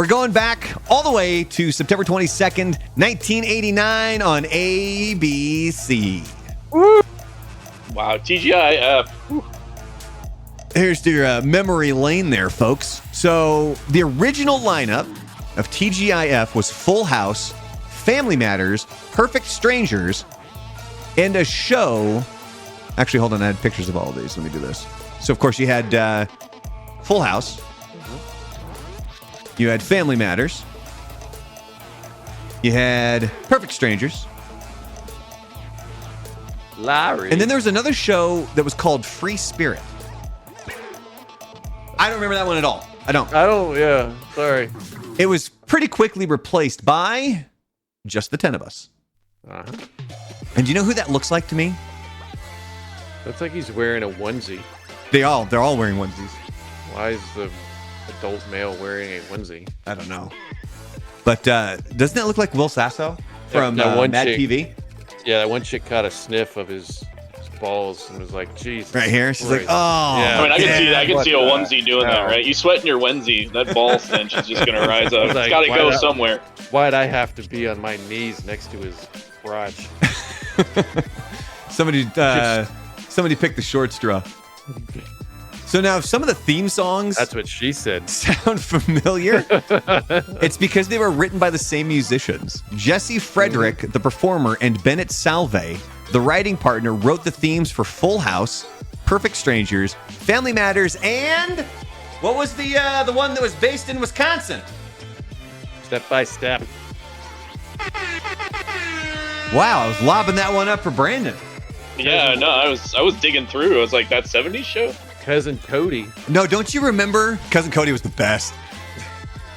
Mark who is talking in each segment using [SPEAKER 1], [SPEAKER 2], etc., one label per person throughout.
[SPEAKER 1] We're going back all the way to September 22nd, 1989 on ABC.
[SPEAKER 2] Woo. Wow, TGIF.
[SPEAKER 1] Here's your memory lane there, folks. So the original lineup of TGIF was Full House, Family Matters, Perfect Strangers, and a show. Actually, hold on. I had pictures of all of these. Let me do this. So, of course, you had Full House. You had Family Matters. You had Perfect Strangers.
[SPEAKER 3] Larry.
[SPEAKER 1] And then there was another show that was called Free Spirit. I don't remember that one at all. I don't.
[SPEAKER 3] Yeah. Sorry.
[SPEAKER 1] It was pretty quickly replaced by Just the 10 of Us.
[SPEAKER 3] Uh-huh.
[SPEAKER 1] And do you know who that looks like to me?
[SPEAKER 3] Looks like he's wearing a onesie.
[SPEAKER 1] They're all wearing onesies.
[SPEAKER 3] Why is the adult male wearing a onesie?
[SPEAKER 1] I don't know. But doesn't that look like Will Sasso from
[SPEAKER 3] that one
[SPEAKER 1] Mad
[SPEAKER 3] chick.
[SPEAKER 1] TV?
[SPEAKER 3] Yeah, that one chick caught a sniff of his balls and was like, "Geez."
[SPEAKER 1] Right here, she's like,
[SPEAKER 3] Christ.
[SPEAKER 1] "Oh."
[SPEAKER 3] Yeah.
[SPEAKER 2] I mean, I can see that. I can
[SPEAKER 3] What
[SPEAKER 2] see a
[SPEAKER 3] the
[SPEAKER 2] onesie doing that,
[SPEAKER 3] hell?
[SPEAKER 2] right? You sweat in your onesie, that ball stench is just gonna rise up.
[SPEAKER 3] It's like,
[SPEAKER 2] It's got to
[SPEAKER 3] why
[SPEAKER 2] go
[SPEAKER 3] not?
[SPEAKER 2] somewhere.
[SPEAKER 3] Why'd I have to be on my knees next to his crotch?
[SPEAKER 1] Somebody picked the short straw. So now, if some of the theme songs
[SPEAKER 3] That's what she said.
[SPEAKER 1] sound familiar, it's because they were written by the same musicians. Jesse Frederick, the performer, and Bennett Salve, the writing partner, wrote the themes for Full House, Perfect Strangers, Family Matters, and what was the one that was based in Wisconsin?
[SPEAKER 3] Step by step.
[SPEAKER 1] Wow, I was lobbing that one up for Brandon.
[SPEAKER 2] Yeah, no, I was digging through. I was like, that 70s show?
[SPEAKER 3] Cousin Cody.
[SPEAKER 1] No, don't you remember? Cousin Cody was the best.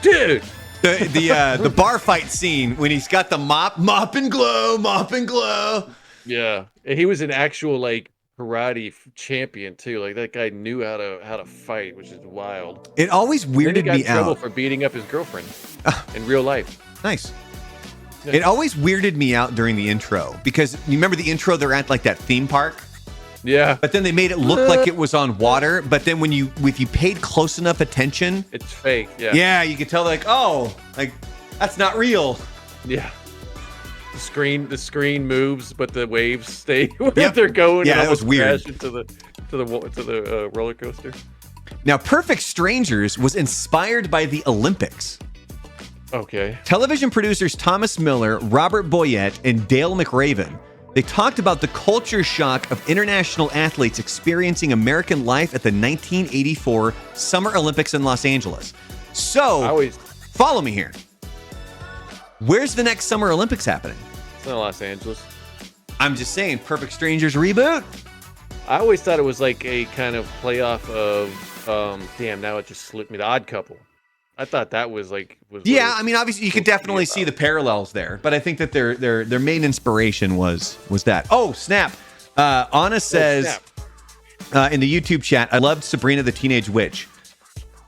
[SPEAKER 3] Dude!
[SPEAKER 1] The bar fight scene when he's got the mop and glow.
[SPEAKER 3] Yeah. And he was an actual, like, karate champion, too. Like, that guy knew how to fight, which is wild.
[SPEAKER 1] It always
[SPEAKER 3] And he
[SPEAKER 1] weirded
[SPEAKER 3] got
[SPEAKER 1] me
[SPEAKER 3] in trouble
[SPEAKER 1] out.
[SPEAKER 3] for beating up his girlfriend in real life.
[SPEAKER 1] Nice.
[SPEAKER 3] Yeah.
[SPEAKER 1] It always weirded me out during the intro because you remember the intro, they're at like that theme park,
[SPEAKER 3] Yeah.
[SPEAKER 1] but then they made it look like it was on water. But then if you paid close enough attention,
[SPEAKER 3] It's fake. Yeah.
[SPEAKER 1] yeah, you could tell like, oh, like that's not real.
[SPEAKER 3] Yeah. The screen moves, but the waves stay where
[SPEAKER 1] Yep.
[SPEAKER 3] they're going.
[SPEAKER 1] Yeah,
[SPEAKER 3] and
[SPEAKER 1] that was
[SPEAKER 3] almost
[SPEAKER 1] weird.
[SPEAKER 3] crash into the roller coaster.
[SPEAKER 1] Now, Perfect Strangers was inspired by the Olympics.
[SPEAKER 3] Okay.
[SPEAKER 1] Television producers Thomas Miller, Robert Boyette, and Dale McRaven, they talked about the culture shock of international athletes experiencing American life at the 1984 Summer Olympics in Los Angeles. So, follow me here. Where's the next Summer Olympics happening?
[SPEAKER 3] It's not Los Angeles.
[SPEAKER 1] I'm just saying, Perfect Strangers reboot.
[SPEAKER 3] I always thought it was like a kind of playoff of, damn, now it just slipped me, The Odd Couple. I thought that was like...
[SPEAKER 1] Yeah, I mean, obviously, you could definitely see the parallels there, but I think that their main inspiration was that. Oh, snap. Anna says in the YouTube chat, I loved Sabrina the Teenage Witch.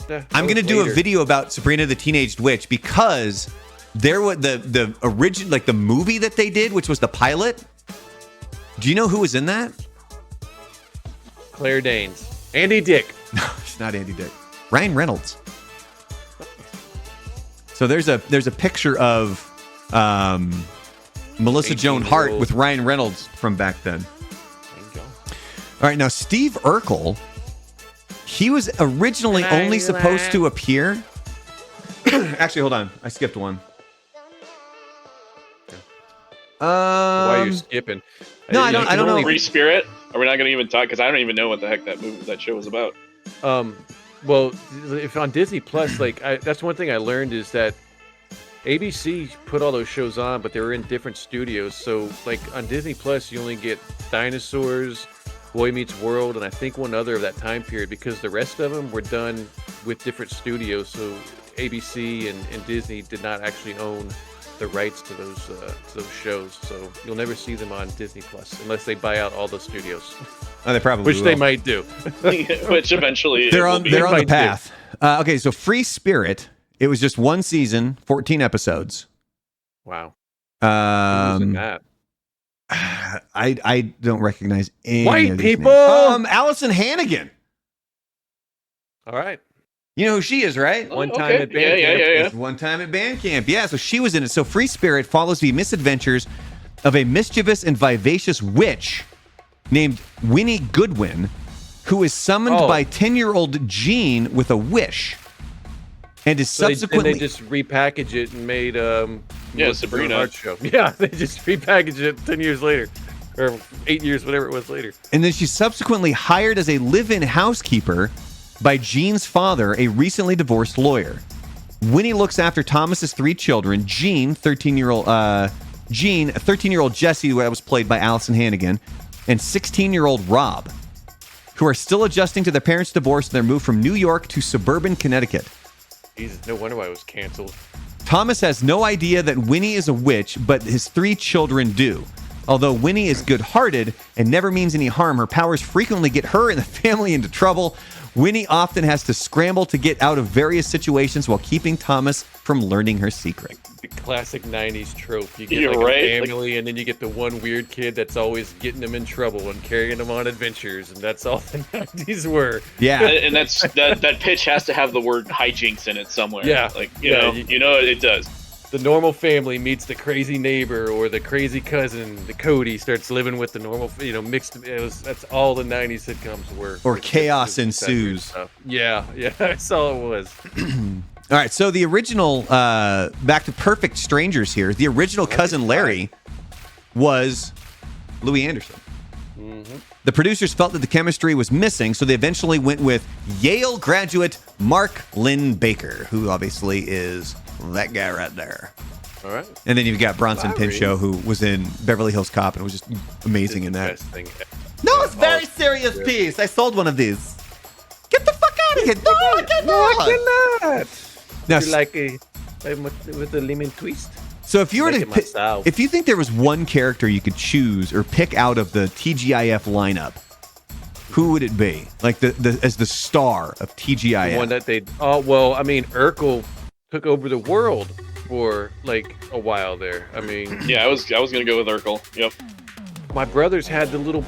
[SPEAKER 1] I'm going to do a video about Sabrina the Teenage Witch because there was the original, like the movie that they did, which was the pilot. Do you know who was in that?
[SPEAKER 3] Claire Danes. Andy Dick.
[SPEAKER 1] No, it's not Andy Dick. Ryan Reynolds. So there's a picture of Melissa Joan Hart with Ryan Reynolds from back then.
[SPEAKER 3] There you go.
[SPEAKER 1] All right, now Steve Urkel, he was originally only supposed to appear. Actually, hold on, I skipped one.
[SPEAKER 3] Why are you skipping?
[SPEAKER 1] No, I don't know.
[SPEAKER 2] Free Spirit? Are we not going to even talk? Because I don't even know what the heck that show was about.
[SPEAKER 3] Well, if on Disney Plus, like that's one thing I learned is that ABC put all those shows on, but they were in different studios. So, like on Disney Plus, you only get Dinosaurs, Boy Meets World, and I think one other of that time period because the rest of them were done with different studios. So ABC and Disney did not actually own the rights to those shows. So you'll never see them on Disney Plus unless they buy out all the studios.
[SPEAKER 1] Oh, they probably
[SPEAKER 3] Which
[SPEAKER 1] will.
[SPEAKER 3] they might do.
[SPEAKER 2] Which eventually
[SPEAKER 1] they're on the
[SPEAKER 3] might
[SPEAKER 1] path. Okay, so Free Spirit. It was just one season, 14 episodes.
[SPEAKER 3] Wow. Who's in that?
[SPEAKER 1] I don't recognize any
[SPEAKER 3] White
[SPEAKER 1] of these
[SPEAKER 3] people.
[SPEAKER 1] names. Allison Hannigan.
[SPEAKER 3] All right.
[SPEAKER 1] You know who she is, right?
[SPEAKER 3] One
[SPEAKER 2] Oh,
[SPEAKER 3] time
[SPEAKER 2] okay.
[SPEAKER 3] at band
[SPEAKER 2] Yeah.
[SPEAKER 3] camp.
[SPEAKER 1] It's One Time at Band Camp. Yeah, so she was in it. So Free Spirit follows the misadventures of a mischievous and vivacious witch named Winnie Goodwin, who is summoned by 10-year-old Jean with a wish, and is
[SPEAKER 3] So
[SPEAKER 1] subsequently.
[SPEAKER 3] they just repackage it and made
[SPEAKER 2] Sabrina.
[SPEAKER 3] Art Show. Yeah, they just repackaged it 10 years later, or 8 years, whatever it was later.
[SPEAKER 1] And then she's subsequently hired as a live-in housekeeper by Jean's father, a recently divorced lawyer. Winnie looks after Thomas's 3 children: Jean, 13-year-old Jesse, who was played by Allison Hannigan, and 16-year-old Rob, who are still adjusting to their parents' divorce and their move from New York to suburban Connecticut.
[SPEAKER 3] Jesus, no wonder why it was canceled.
[SPEAKER 1] Thomas has no idea that Winnie is a witch, but his 3 children do. Although Winnie is good-hearted and never means any harm, her powers frequently get her and the family into trouble. Winnie often has to scramble to get out of various situations while keeping Thomas from learning her secret.
[SPEAKER 3] The classic 90s trope. You get
[SPEAKER 2] You're
[SPEAKER 3] like
[SPEAKER 2] right.
[SPEAKER 3] a family, and then you get the one weird kid that's always getting them in trouble and carrying them on adventures, and that's all the 90s were.
[SPEAKER 1] Yeah.
[SPEAKER 2] And that's that pitch has to have the word hijinks in it somewhere.
[SPEAKER 3] Yeah.
[SPEAKER 2] Like, you know it does.
[SPEAKER 3] The normal family meets the crazy neighbor or the crazy cousin. The Cody starts living with the normal, mixed. That's all the 90s sitcoms were.
[SPEAKER 1] Or chaos
[SPEAKER 3] That weird
[SPEAKER 1] ensues.
[SPEAKER 3] stuff. Yeah, that's all it was.
[SPEAKER 1] All right, so the original, back to Perfect Strangers here, the original cousin Larry was Louis Anderson.
[SPEAKER 3] Mm-hmm.
[SPEAKER 1] The producers felt that the chemistry was missing, so they eventually went with Yale graduate Mark Lynn Baker, who obviously is that guy right there.
[SPEAKER 3] All right.
[SPEAKER 1] And then you've got Bronson
[SPEAKER 3] Larry.
[SPEAKER 1] Pinchot, who was in Beverly Hills Cop and was just amazing in that.
[SPEAKER 3] Best thing.
[SPEAKER 1] No, it's very serious piece. I sold one of these. Get the fuck out of here. No, I cannot. Now,
[SPEAKER 3] You like with a lemon twist?
[SPEAKER 1] so if you were
[SPEAKER 3] Make
[SPEAKER 1] to
[SPEAKER 3] it
[SPEAKER 1] pick,
[SPEAKER 3] myself.
[SPEAKER 1] if you think there was one character you could choose or pick out of the TGIF lineup, who would it be? Like as the star of TGIF?
[SPEAKER 3] The one that they. Oh well, I mean, Urkel took over the world for like a while there. I mean,
[SPEAKER 2] Yeah, I was gonna go with Urkel. Yep.
[SPEAKER 3] my brothers had the little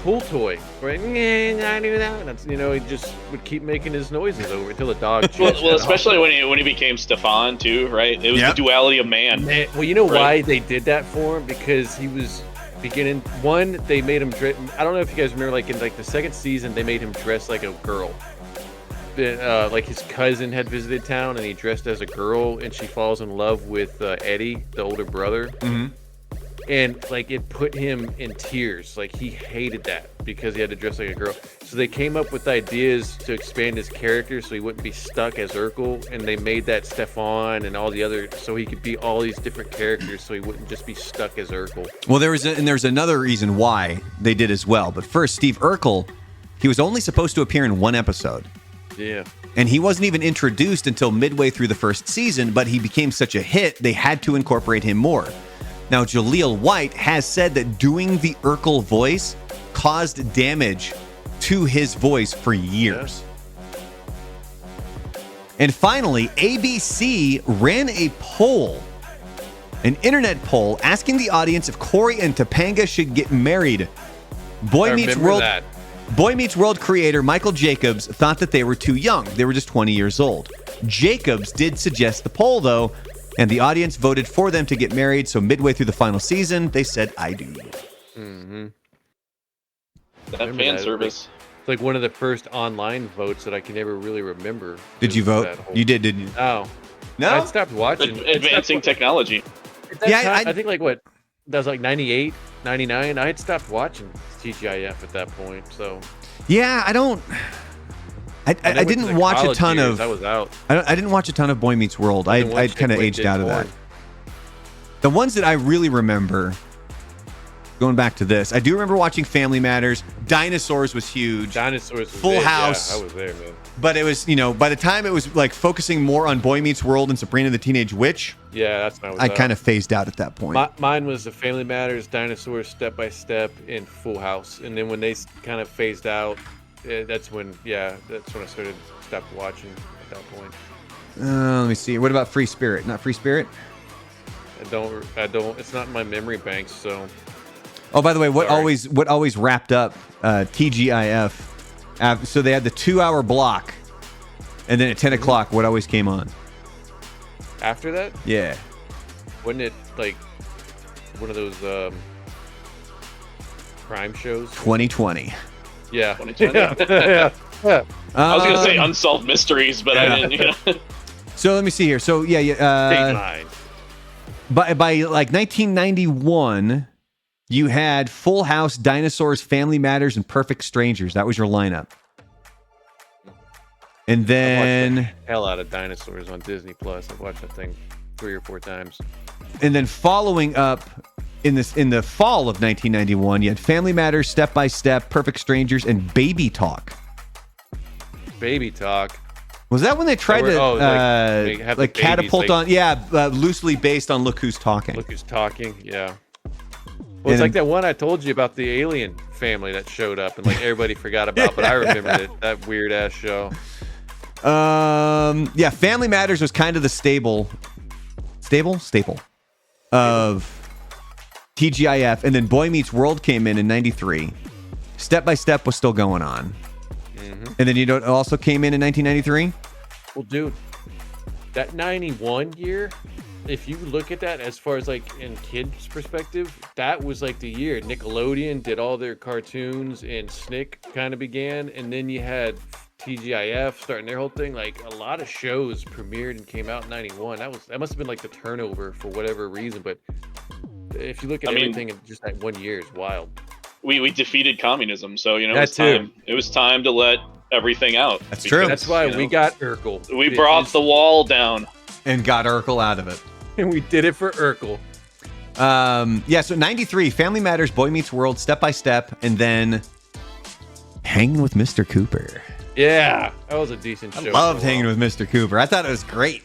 [SPEAKER 3] pool toy, right? I knew that. That's, he just would keep making his noises over until the dog.
[SPEAKER 2] Well, especially when he became Stefan too, right? It was
[SPEAKER 1] Yep.
[SPEAKER 2] the duality of man.
[SPEAKER 3] Well, you know
[SPEAKER 2] Right.
[SPEAKER 3] why they did that for him? Because he was beginning. One, they made him dress. I don't know if you guys remember, like in like the second season, they made him dress like a girl. Like his cousin had visited town, and he dressed as a girl, and she falls in love with Eddie, the older brother.
[SPEAKER 1] Mhm.
[SPEAKER 3] And like it put him in tears. Like he hated that because he had to dress like a girl. So they came up with ideas to expand his character so he wouldn't be stuck as Urkel, and they made that Stefan and all the other, so he could be all these different characters, so he wouldn't just be stuck as Urkel.
[SPEAKER 1] Well, there's another reason why they did as well. But first, Steve Urkel, he was only supposed to appear in one episode.
[SPEAKER 3] Yeah.
[SPEAKER 1] And he wasn't even introduced until midway through the first season, but he became such a hit, they had to incorporate him more. Now, Jaleel White has said that doing the Urkel voice caused damage to his voice for years. And finally, ABC ran a poll, an internet poll, asking the audience if Corey and Topanga should get married. Boy Meets World creator Michael Jacobs thought that they were too young. They were just 20 years old. Jacobs did suggest the poll, though, and the audience voted for them to get married. So midway through the final season, they said, I do.
[SPEAKER 3] Mm-hmm.
[SPEAKER 2] That fan service.
[SPEAKER 3] It's like one of the first online votes that I can ever really remember.
[SPEAKER 1] Did you vote? You did, didn't you?
[SPEAKER 3] Oh.
[SPEAKER 1] No?
[SPEAKER 3] I stopped watching.
[SPEAKER 2] Advancing technology.
[SPEAKER 1] Yeah,
[SPEAKER 3] I think like what? That was like 98, 99. I had stopped watching TGIF at that point, so.
[SPEAKER 1] Yeah, I didn't watch a ton of.
[SPEAKER 3] I was out.
[SPEAKER 1] I didn't watch a ton of Boy Meets World. I'd kind of aged out of that. The ones that I really remember, going back to this, I do remember watching Family Matters. Dinosaurs was huge.
[SPEAKER 3] Dinosaurs was
[SPEAKER 1] Full
[SPEAKER 3] it.
[SPEAKER 1] House.
[SPEAKER 3] Yeah, I was there, man.
[SPEAKER 1] But it was, by the time it was like focusing more on Boy Meets World and Sabrina the Teenage Witch,
[SPEAKER 3] Yeah, that's when I was
[SPEAKER 1] I
[SPEAKER 3] out.
[SPEAKER 1] kind of phased out at that point.
[SPEAKER 3] Mine was the Family Matters, Dinosaurs, Step by Step, and Full House. And then when they kind of phased out, that's when I stopped watching at that point.
[SPEAKER 1] Let me see. What about Free Spirit? Not Free Spirit?
[SPEAKER 3] I don't. It's not in my memory banks, so.
[SPEAKER 1] Oh, by the way, what
[SPEAKER 3] Sorry.
[SPEAKER 1] always wrapped up TGIF? So they had the 2-hour block And then at 10 o'clock, what always came on?
[SPEAKER 3] After that,
[SPEAKER 1] Yeah.
[SPEAKER 3] wasn't it like one of those crime shows?
[SPEAKER 1] 2020.
[SPEAKER 3] Yeah.
[SPEAKER 2] 2020.
[SPEAKER 3] yeah.
[SPEAKER 2] I was gonna say unsolved mysteries, but I didn't. You know?
[SPEAKER 1] So let me see here. So yeah,
[SPEAKER 3] Dateline.
[SPEAKER 1] by like 1991, you had Full House, Dinosaurs, Family Matters, and Perfect Strangers. That was your lineup. And
[SPEAKER 3] I watched
[SPEAKER 1] then
[SPEAKER 3] the hell out of Dinosaurs on Disney Plus. I've watched that thing 3 or 4 times.
[SPEAKER 1] following up in the fall of 1991, you had Family Matters, Step by Step, Perfect Strangers, and Baby Talk.
[SPEAKER 3] Baby Talk.
[SPEAKER 1] Was that when they tried to
[SPEAKER 3] they have the babies,
[SPEAKER 1] catapult
[SPEAKER 3] like-
[SPEAKER 1] on? Yeah, loosely based on Look Who's Talking.
[SPEAKER 3] Look who's talking. Yeah. Well, it's like that one I told you about, the alien family that showed up and like everybody forgot about, but I remembered it. That weird ass show.
[SPEAKER 1] Yeah, Family Matters was kind of the staple of TGIF, and then Boy Meets World came in '93. Step by Step was still going on, and then you know what also came in 1993?
[SPEAKER 3] Well, dude, that 91 year, if you look at that as far as like in kids' perspective, that was like the year Nickelodeon did all their cartoons and Snick kind of began, and then you had TGIF starting their whole thing. Like a lot of shows premiered and came out in 91. That must have been like the turnover for whatever reason. But if you look at everything in just that 1 year, it's wild.
[SPEAKER 2] We defeated communism, so you know
[SPEAKER 3] That
[SPEAKER 2] it was time.
[SPEAKER 3] too.
[SPEAKER 2] It was time to let everything out.
[SPEAKER 1] That's true.
[SPEAKER 3] That's why
[SPEAKER 2] you
[SPEAKER 3] we
[SPEAKER 2] know,
[SPEAKER 3] got Urkel.
[SPEAKER 2] we brought the wall down.
[SPEAKER 1] And got Urkel out of it.
[SPEAKER 3] And we did it for Urkel.
[SPEAKER 1] Yeah, so 93, Family Matters, Boy Meets World, Step by Step, and then Hanging with Mr. Cooper.
[SPEAKER 3] Yeah, that was a decent show.
[SPEAKER 1] I loved Hanging with Mr. Cooper. I thought it was great.